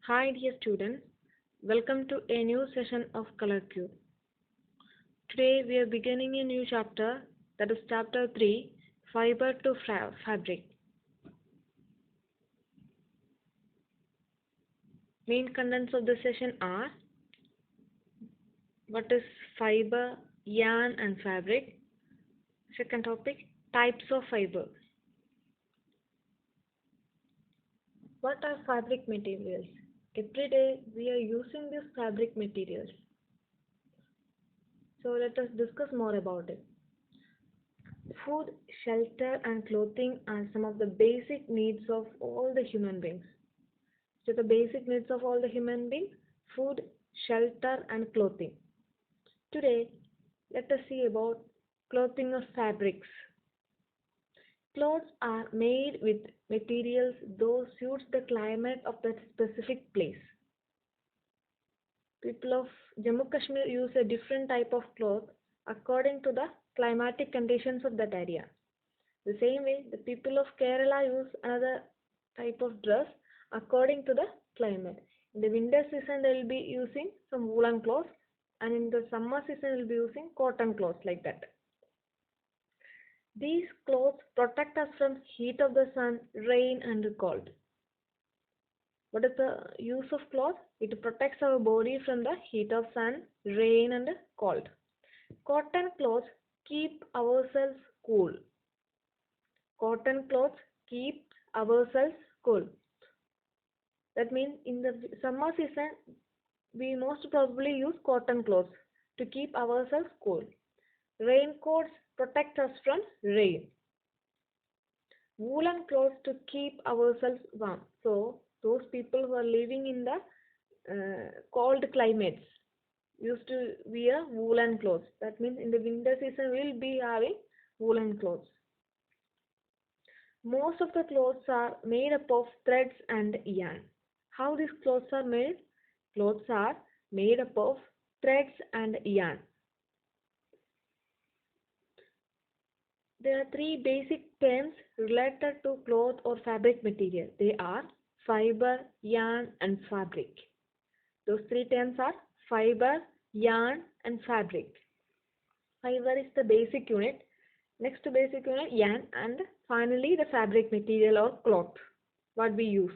Hi dear students, welcome to a new session of Color Cube. Today we are beginning a new chapter, that is chapter 3, Fiber to Fabric. Main contents of the session are what is fiber, yarn and fabric. Second topic, types of fiber. What are fabric materials? Every day we are using these fabric materials. So let us discuss more about it. Food, shelter, and clothing are some of the basic needs of all the human beings. So, the basic needs of all the human beings food, shelter, and clothing. Today, let us see about clothing of fabrics. Clothes are made with materials those suits the climate of that specific place. People of Jammu Kashmir use a different type of cloth according to the climatic conditions of that area. The same way, the people of Kerala use another type of dress according to the climate. In the winter season, they will be using some woolen clothes, and in the summer season, they will be using cotton clothes like that. These clothes protect us from heat of the sun, rain, and cold. What is the use of cloth? It protects our body from the heat of sun, rain, and cold. Cotton clothes keep ourselves cool. Cotton clothes keep ourselves cool. That means in the summer season, we most probably use cotton clothes to keep ourselves cool. Raincoats protect us from rain. Woolen clothes to keep ourselves warm. So those people who are living in the cold climates used to wear woolen clothes. That means in the winter season we will be having woolen clothes. Most of the clothes are made up of threads and yarn. How these clothes are made? Clothes are made up of threads and yarn. There are three basic terms related to cloth or fabric material. They are fiber, yarn, and fabric. Those three terms are fiber, yarn, and fabric. Fiber is the basic unit. Next to basic unit, yarn, and finally the fabric material or cloth, what we use.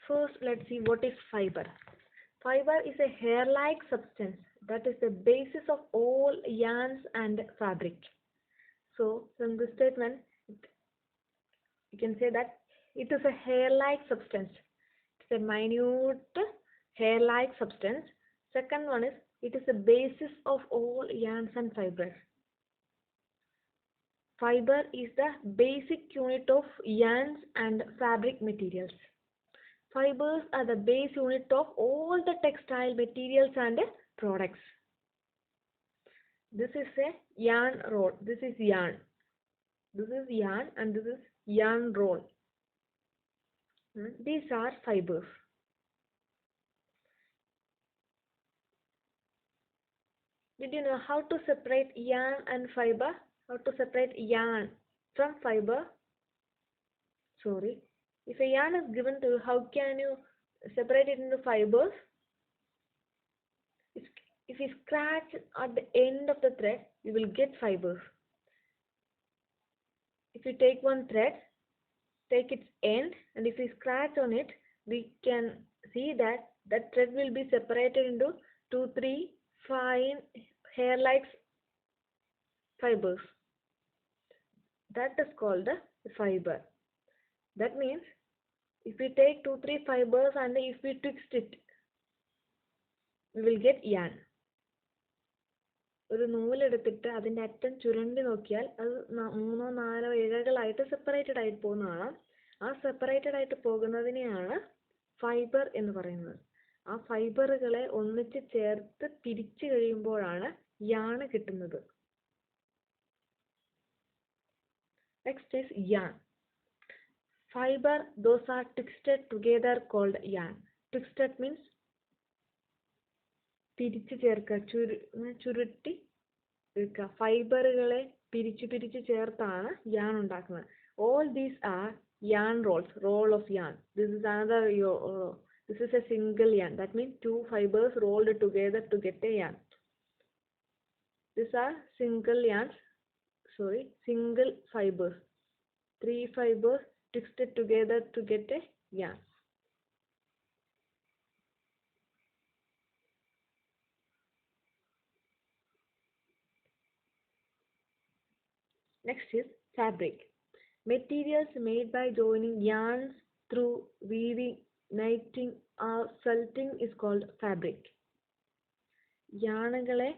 First, let's see what is fiber. Fiber is a hair-like substance that is the basis of all yarns and fabric. So, from this statement, you can say that it is a hair-like substance. It's a minute hair-like substance. Second one is it is the basis of all yarns and fibers. Fiber is the basic unit of yarns and fabric materials. Fibers are the base unit of all the textile materials and products. This is a yarn roll. This is yarn. This is yarn and this is yarn roll. These are fibers. Did you know how to separate yarn and fiber? How to separate yarn from fiber? Sorry. If a yarn is given to you, how can you separate it into fibers? If you scratch at the end of the thread, you will get fibers. If you take one thread, take its end, and if we scratch on it, we can see that that thread will be separated into 2, 3 fine hair-like fibers. That is called the fiber. That means if we take 2, 3 fibers and if we twist it, we will get yarn. ഒരു നൂലെടുത്തിട്ട് അതിൻ്റെ അറ്റം ചുരുണ്ടി നോക്കിയാൽ അത് 3, 4 ഇഴകളായിട്ട് separated ആയിട്ട് പോകുന്നതാണ്. ആ separated ആയിട്ട് പോകുന്നതിനെയാണ് fibre എന്ന് പറയുന്നത്. ആ ഫൈബറുകളെ ഒന്നിച്ച് ചേർത്ത് പിരിച്ചു കഴിയുമ്പോഴാണ് യാണ് കിട്ടുന്നത്. Next is yarn. Fiber, those are twisted together called yarn. Twisted means പിരിച്ചു ചേർക്കുക, ചുരുട്ടി ഫൈബറുകളെ പിരിച്ചു ചേർത്താണ് yarn ഉണ്ടാക്കുന്നത്. All these are yarn rolls, roll of yarn. This is another this is a single yarn. That means two fibers rolled together to get a yarn. These are single fibers. Three fibers twisted together to get a yarn. Next is fabric. Materials made by joining yarns through weaving, knitting or felting is called fabric. യാണുകളെ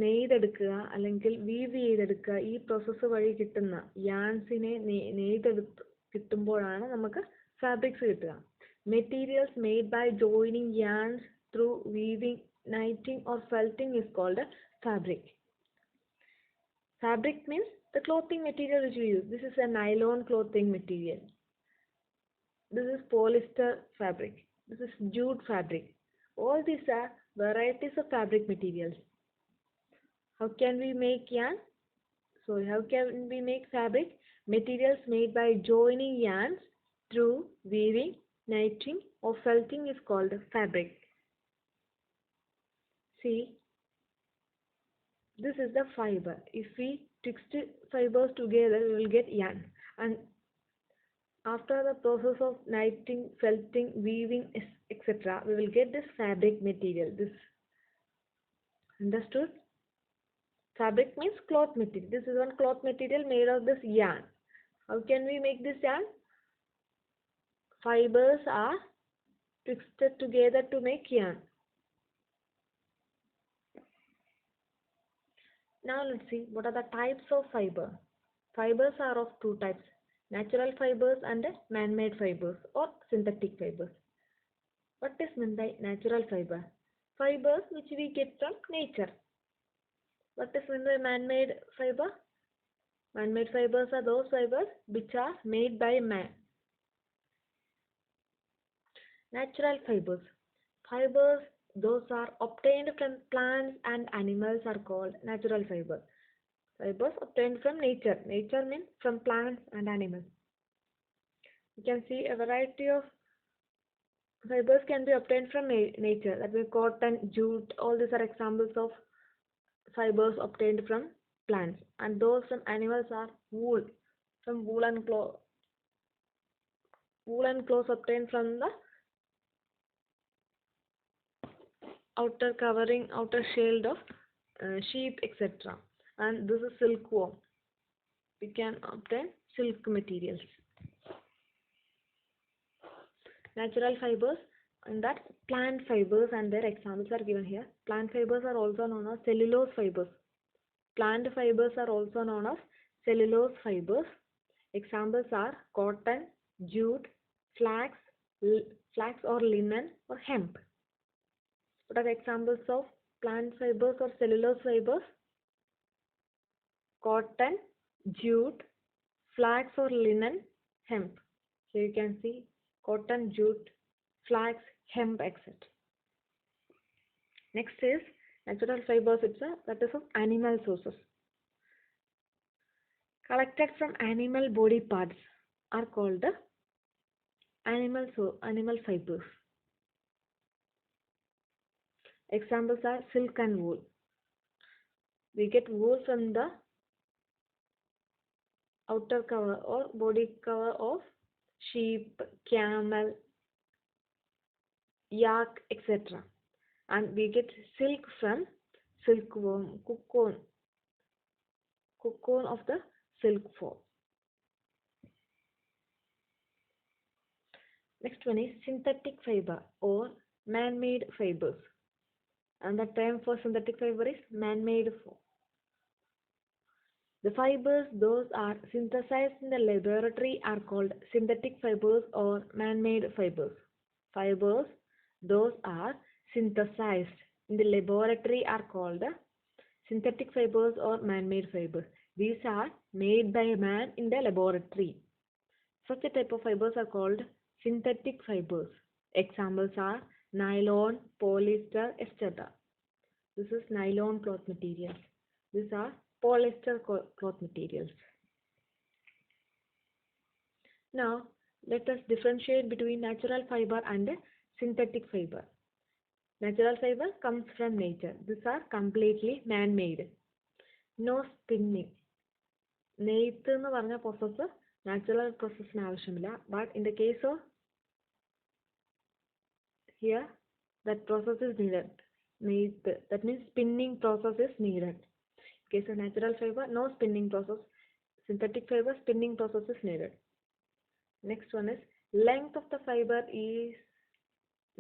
നെയ്തെടുക്കുക അല്ലെങ്കിൽ we've ചെയ്തെടുക്കുക ഈ process വഴി കിട്ടുന്ന യാൺസിനെ നെയ്തെടുത്ത് കിട്ടുമ്പോഴാണ് നമുക്ക് fabrics കിട്ടുക. Materials made by joining yarns through weaving, knitting or felting is called a fabric. Fabric means the clothing material which we use. This is a nylon clothing material. This is polyester fabric. This is jute fabric. All these are varieties of fabric materials. How can we make yarn? How can we make fabric? Materials made by joining yarns through weaving, knitting or felting is called fabric. See, this is the fiber. If we twist fibers together, we will get yarn. And after the process of knitting, felting, weaving, etc., we will get this fabric material. This, understood? Fabric means cloth material. This is one cloth material made of this yarn. How can we make this yarn? Fibers are twisted together to make yarn. Now let's see what are the types of fiber. Fibers are of two types: natural fibers and man-made fibers or synthetic fibers. What is meant by natural fiber? Fibers which we get from nature. What is meant by man-made fiber? Man-made fibers are those fibers which are made by man. Natural fibers. Fibers those are obtained from plants and animals are called natural fiber. Fibers obtained from nature. Nature means from plants and animals. You can see a variety of fibers can be obtained from nature. That means cotton, jute, all these are examples of fibers obtained from plants. And those from animals are wool, from woolen cloth. Woolen clothes obtained from the outer covering, outer shield of sheep, etc. And this is silkworm. We can obtain silk materials. Natural fibers, and that plant fibers and their examples are given here. Plant fibers are also known as cellulose fibers. Plant fibers are also known as cellulose fibers. Examples are cotton, jute, flax or linen or hemp. What are the examples of plant fibers or cellulose fibers? Cotton, jute, flax or linen, hemp. Here you can see cotton, jute, flax, hemp, etc. Next is natural fibers, that is of animal sources. Collected from animal body parts are called the animal fibers. Examples are silk and wool. We get wool from the outer cover or body cover of sheep, camel, yak, etc. And we get silk from silkworm, cocoon of the silkworm. Next one is synthetic fiber or man-made fibers. And the term for synthetic fiber is man-made. The fibers those are synthesized in the laboratory are called synthetic fibers or man-made fibers. Fibers those are synthesized in the laboratory are called synthetic fibers or man-made fibers. These are made by man in the laboratory. Such a type of fibers are called synthetic fibers. Examples are nylon, polyester, etc. This is nylon cloth materials. These are polyester cloth materials. Now, let us differentiate between natural fiber and synthetic fiber. Natural fiber comes from nature. These are completely man-made. No spinning. നെയ്ത്ത് എന്ന് പറഞ്ഞ process natural പ്രോസസ്സിന് ആവശ്യമില്ല. But in the case of here that process is needed. നെയ്ത്ത്, that means spinning process is needed. In case of natural fiber, no spinning process. Synthetic fiber, spinning process is needed. Next one is length of the fiber is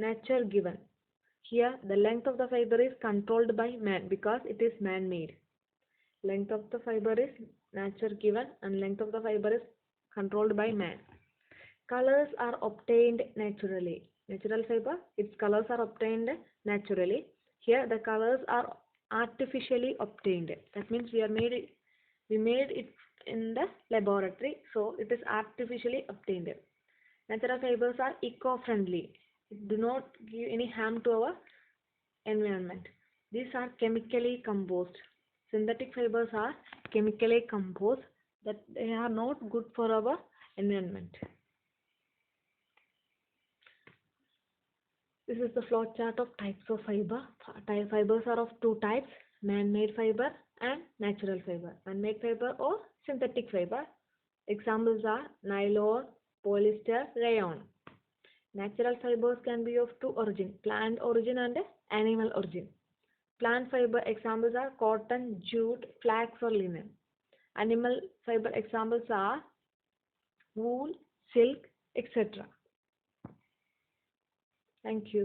nature given. Here the length of the fiber is controlled by man because it is man-made. Length of the fiber is nature given and length of the fiber is controlled by man. Colors are obtained naturally. Natural fiber, its colors are obtained naturally. Here the colors are artificially obtained. That means we made it in the laboratory, so it is artificially obtained. Natural fibers are eco-friendly. It do not give any harm to our environment. These are chemically composed. Synthetic fibers are chemically composed, that they are not good for our environment. This is the flow chart of types of fiber. Fibers are of two types: man-made fiber and natural fiber. Man-made fiber or synthetic fiber. Examples are nylon, polyester, rayon. Natural fibers can be of two origin: plant origin and animal origin. Plant fiber examples are cotton, jute, flax or linen. Animal fiber examples are wool, silk, etc. Thank you.